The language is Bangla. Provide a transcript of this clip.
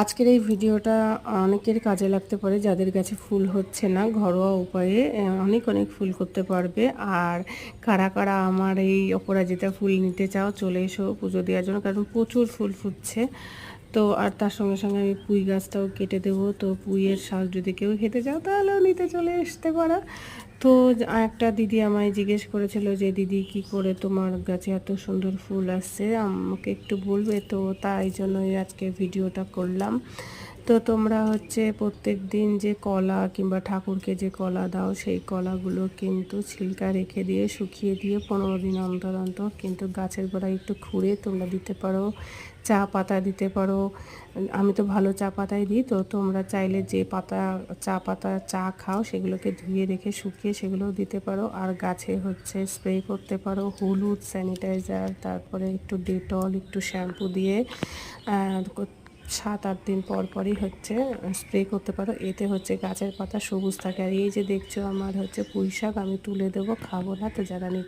আজকের এই ভিডিওটা অনেকের কাজে লাগতে পারে, যাদের কাছে ফুল হচ্ছে না ঘরোয়া উপায়ে অনেক অনেক ফুল করতে পারবে। আর কারা কারা আমার এই অপরাজিতা ফুল নিতে চাও, চলে এসো পুজো দেওয়ার জন্য, কারণ প্রচুর ফুল ফুটছে। তো আর তার সঙ্গে সঙ্গে আমি পুঁই গাছটাও কেটে দেবো, তো পুঁইয়ের শাক যদি কেউ খেতে চাও তাহলেও নিতে চলে আসতে পারো। তো একটা দিদি আমায় জিজ্ঞেস করেছিল যে দিদি কি করে তোমার গাছে এত সুন্দর ফুল আসছে, আমাকে একটু বলবে? তো তাই জন্যই আজকে ভিডিওটা করলাম। তো তোমরা হচ্ছে প্রত্যেক দিন যে কলা কিংবা ঠাকুরকে যে কলা দাও, সেই কলাগুলো কিন্তু ছিলকা রেখে দিয়ে শুকিয়ে দিয়ে 15 দিন অন্তর অন্তর কিন্তু গাছের গোড়ায় একটু খুঁড়ে তোমরা দিতে পারো। চা পাতা দিতে পারো, আমি তো ভালো চা পাতাই দিই। তো তোমরা চাইলে যে পাতা চা পাতা চা খাও সেগুলোকে ধুয়ে রেখে শুকিয়ে সেগুলোও দিতে পারো। আর গাছে হচ্ছে স্প্রে করতে পারো হলুদ স্যানিটাইজার, তারপরে একটু ডেটল, একটু শ্যাম্পু দিয়ে 7-8 দিন পর পরই হচ্ছে স্প্রে করতে পারো। এতে হচ্ছে গাছের পাতা সবুজ থাকে। আর এই যে দেখছো আমার হচ্ছে পুঁই শাক, আমি তুলে দেবো, খাবো না। তো যারা নিতে